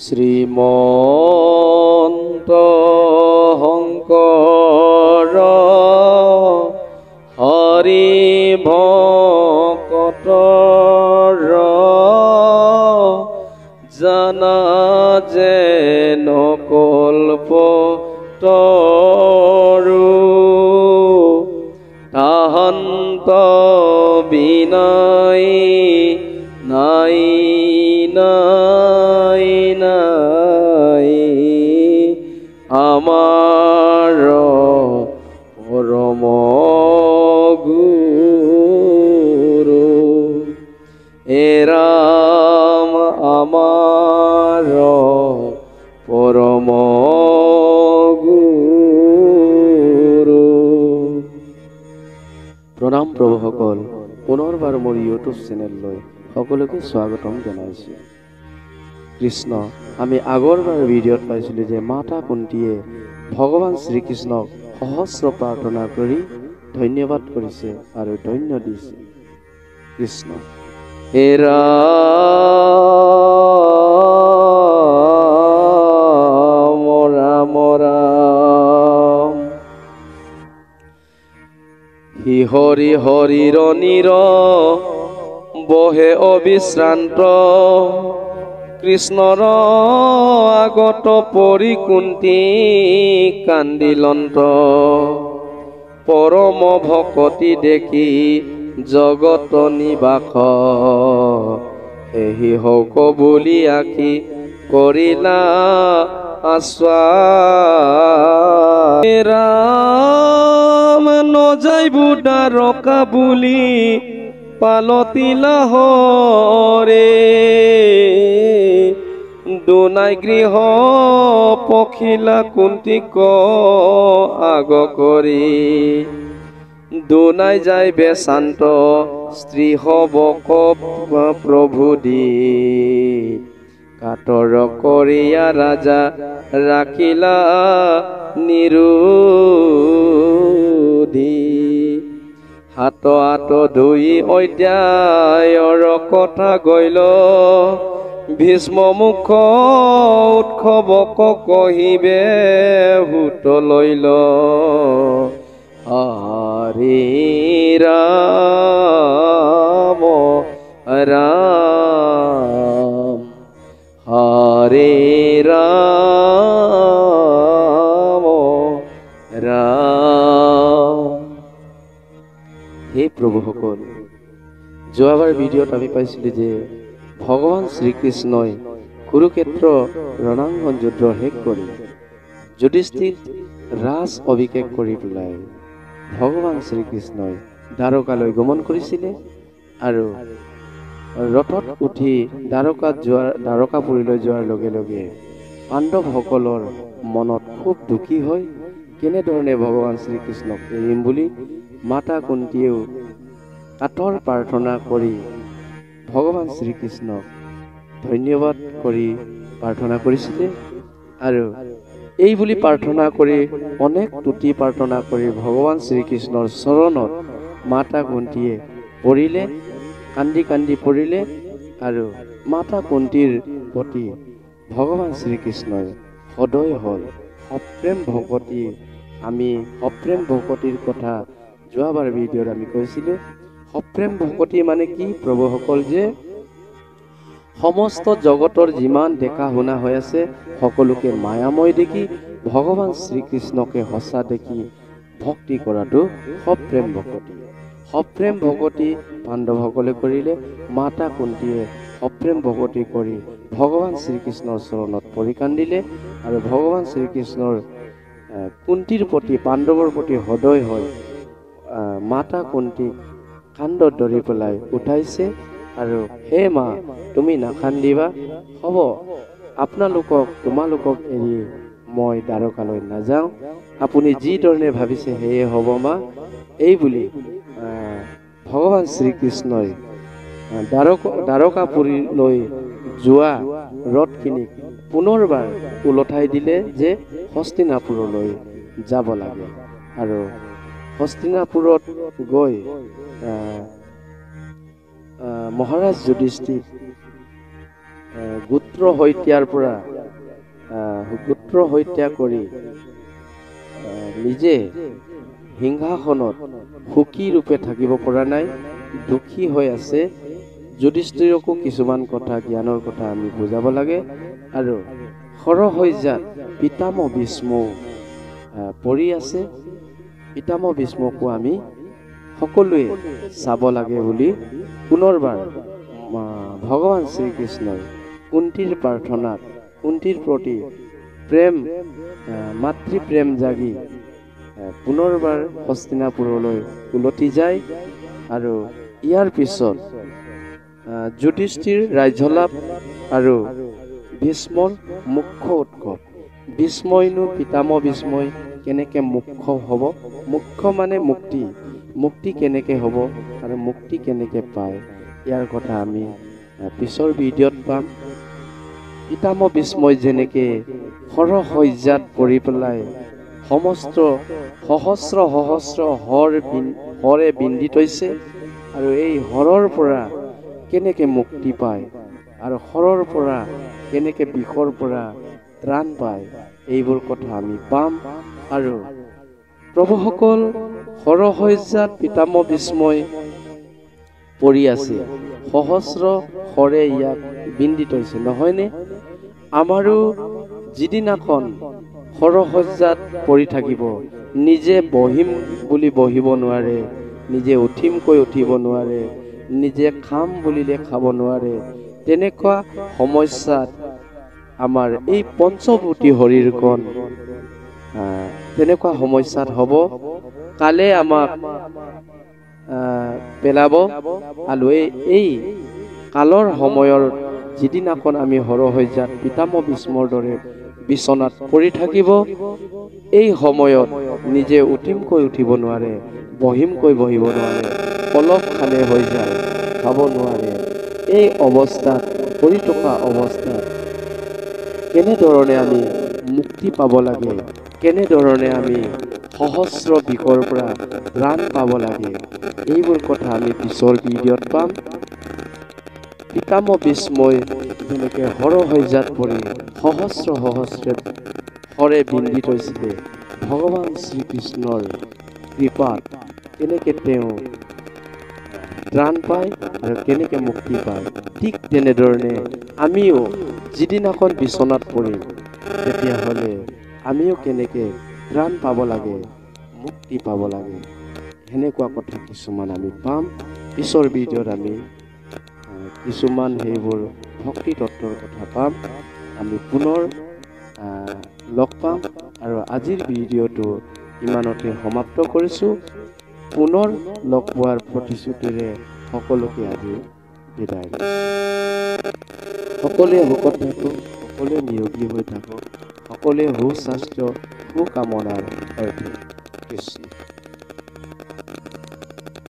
শ্ৰীমন্ত শংকৰ হৰি ভকতৰ জানা যেন কল্পতৰু তাহান্ত বিনাই নাই নাই নাই আমাৰ পৰম গুৰু এৰাম আমাৰ পৰম গুৰু। প্ৰণাম প্ৰভুসকল, পুনৰবাৰ মোৰ ইউটিউব চেনেললৈ সকলোকে স্বাগতম জনাইছোঁ। কৃষ্ণ, আমি আগৰবাৰ ভিডিঅ'ত পাইছিলোঁ যে মাতা কুন্তীয়ে ভগৱান শ্ৰীকৃষ্ণক সহস্ৰ প্ৰাৰ্থনা কৰি ধন্যবাদ কৰিছে আৰু ধন্য দিছে। কৃষ্ণ হে ৰাম ৰাম ৰাম হি হৰি হৰিৰ নিৰ বহে অবিশ্ৰান্ত কৃষ্ণৰ আগত পৰি কুন্তি কান্দিলন্ত পৰম ভকতি দেখি জগত নিবাস এহি হক বুলি আখি কৰিলা আশ্বাস ৰাম নজাইব দ্বাৰকা বুলি পালতিলা হৰে দুনাই গৃহ পখিলা কুন্তিক আগ কৰি দুনাই যাই বেচান্ত স্ত্ৰী হবক প্ৰভু দি কাতৰ কৰিয়া ৰাজা ৰাখিলা নিৰোধী হাত আত ধুই অধ্যায়ৰ কথা গৈল ভীষ্ম মুখ উৎসৱক কহিবে ভূত লৈল হৰি ৰাম ৰাম হৰি ৰাম ৰাম। হে প্ৰভুসকল, যোৱাবাৰ ভিডিঅ'ত আমি পাইছিলোঁ যে ভগৱান শ্ৰীকৃষ্ণই কুৰুক্ষেত্ৰ ৰণাংগন যুদ্ধ শেষ কৰি যুধিষ্ঠিৰ ৰাজ অভিষেক কৰি পেলাই ভগৱান শ্ৰীকৃষ্ণই দ্বাৰকালৈ গমন কৰিছিলে আৰু ৰথত উঠি দ্বাৰকাপুৰীলৈ যোৱাৰ লগে লগে পাণ্ডৱসকলৰ মনত খুব দুখী হয় কেনেধৰণে ভগৱান শ্ৰীকৃষ্ণক এৰিম বুলি মাতা কুন্তীয়েও কাতৰ প্ৰাৰ্থনা কৰি ভগৱান শ্ৰীকৃষ্ণক ধন্যবাদ কৰি প্ৰাৰ্থনা কৰিছিলে আৰু এই বুলি প্ৰাৰ্থনা কৰি অনেক তুতি প্ৰাৰ্থনা কৰি ভগৱান শ্ৰীকৃষ্ণৰ চৰণত মাতা কুন্তীয়ে পৰিলে, কান্দি কান্দি পৰিলে আৰু মাতা কুন্তীৰ প্ৰতি ভগৱান শ্ৰীকৃষ্ণই সদয় হ'ল সপ্ৰেম ভকতি। আমি সপ্ৰেম ভকতিৰ কথা যোৱাবাৰ ভিডিঅ'ত আমি কৈছিলোঁ। সপ্ৰেম ভকতি মানে কি প্ৰভুসকল, যে সমস্ত জগতৰ যিমান দেখা শুনা হৈ আছে সকলোকে মায়াময় দেখি ভগৱান শ্ৰীকৃষ্ণকে সঁচা দেখি ভক্তি কৰাটো সপ্ৰেম ভকতি। সপ্ৰেম ভকতি পাণ্ডৱসকলে কৰিলে, মাতা কুন্তীয়ে সপ্ৰেম ভকতি কৰি ভগৱান শ্ৰীকৃষ্ণৰ চৰণত পৰি কান্দিলে আৰু ভগৱান শ্ৰীকৃষ্ণৰ কুন্তীৰ প্ৰতি পাণ্ডৱৰ প্ৰতি সদয় হৈ মাতা কুন্তীক কান্ধত ধৰি পেলাই উঠাইছে আৰু হে মা, তুমি নাকান্দিবা, হ'ব তোমালোকক এৰি মই দ্বাৰকালৈ নাযাওঁ, আপুনি যি ধৰণে ভাবিছে সেয়ে হ'ব মা। এই বুলি ভগৱান শ্ৰীকৃষ্ণই দ্বাৰকাপুৰীলৈ যোৱা ৰথখিনিক পুনৰবাৰ ওলটাই দিলে যে হস্তিনাপুৰলৈ যাব লাগে আৰু হস্তিনাপুৰত গৈ মহাৰাজ যুধিষ্ঠিৰ গোত্ৰ হত্যাৰ পৰা গোত্ৰ হত্যা কৰি নিজে সিংহাসনত সুখী ৰূপে থাকিব পৰা নাই, দুখী হৈ আছে। যুধিষ্ঠিৰকো কিছুমান কথা জ্ঞানৰ কথা আমি বুজাব লাগে। আৰু সৰহসজ্জাত পিতামহ ভীষ্মও পৰি আছে। পিতামহ ভীষ্মকো আমি সকলোৱে চাব লাগে বুলি পুনৰবাৰ ভগৱান শ্ৰীকৃষ্ণই কুন্তীৰ প্ৰাৰ্থনাত, কুন্তীৰ প্ৰতি প্ৰেম, মাতৃ প্ৰেম জাগি পুনৰবাৰ হস্তিনাপুৰলৈ উলটি যায়। আৰু ইয়াৰ পিছত যুধিষ্ঠিৰ ৰাজ্যলাভ আৰু ভীষ্মৰ মুখ্য উৎসৱ। ভীষ্মইনো পিতামহ ভীষ্মই কেনেকে মুখ্য হ'ব? মুখ্য মানে মুক্তি, মুক্তি কেনেকে হ'ব আৰু মুক্তি কেনেকে পায়, ইয়াৰ কথা আমি পিছৰ ভিডিঅ'ত পাম। পিতামহ ভীষ্মই যেনেকে সৰহসজ্জাত পৰি পেলাই সমস্ত সহস্ৰ সহস্ৰ হৰে বিন্ধি থৈছে, আৰু এই হৰৰ পৰা কেনেকে মুক্তি পায় আৰু হৰৰ পৰা কেনেকে বিষৰ পৰা ত্ৰাণ পায়, এইবোৰ কথা আমি পাম। আৰু প্ৰভুসকল, সৰহসজ্জাত পিতামহ ভীষ্মই পৰি আছে, সহস্ৰ হৰে ইয়াক বিন্ধি থৈছে, নহয়নে? আমাৰো যিদিনাখন সৰহসজ্জাত পৰি থাকিব, নিজে বহিম বুলি বহিব নোৱাৰে, নিজে উঠিমকৈ উঠিব নোৱাৰে, নিজে খাম বুলিলে খাব নোৱাৰে, তেনেকুৱা সমস্যাত আমাৰ এই পঞ্চভূতি শৰীৰখন তেনেকুৱা সমস্যাত হ'ব। কালে আমাক পেলাব। আৰু এই কালৰ সময়ৰ যিদিনাখন আমি সৰহসজ্জাত পিতামহ ভীষ্মৰ দৰে বিচনাত পৰি থাকিব, এই সময়ত নিজে উঠিমকৈ উঠিব নোৱাৰে, বহিমকৈ বহিব নোৱাৰে, অলপ খালে হৈ যায়, খাব নোৱাৰে। এই অৱস্থাত, পৰি থকা অৱস্থাত কেনেধৰণে আমি মুক্তি পাব লাগে, কেনেধৰণে আমি সহস্ৰ বিষৰ পৰা ত্ৰাণ পাব লাগে, এইবোৰ কথা আমি পিছৰ ভিডিঅ'ত পাম। পিতামহ ভীষ্মই যেনেকে সৰহসজ্জাত পৰি সহস্ৰ সহস্ৰ হৰে বিন্ধি থৈছিলে, ভগৱান শ্ৰীকৃষ্ণৰ কৃপাত কেনেকে তেওঁ ত্ৰাণ পায় আৰু কেনেকে মুক্তি পায়, ঠিক তেনেধৰণে আমিও যিদিনাখন বিচনাত পৰিম, তেতিয়াহ'লে আমিও কেনেকে ত্ৰাণ পাব লাগে, মুক্তি পাব লাগে, সেনেকুৱা কথা কিছুমান আমি পাম। পিছৰ ভিডিঅ'ত আমি কিছুমান সেইবোৰ ভক্তি তত্ত্বৰ কথা পাম। আমি পুনৰ লগ পাম। আৰু আজিৰ ভিডিঅ'টো ইমানতে সমাপ্ত কৰিছোঁ। পুনৰ লগ পোৱাৰ প্ৰতিশ্ৰুতিৰে সকলোকে আজি বিদায় দিওঁ। সকলোৱে সুখত থাকক, সকলোৱে নিৰোগী হৈ থাকক, সকলোৱে সুস্বাস্থ্য সুকামনাৰ অৰ্থে কৃষ্ণ।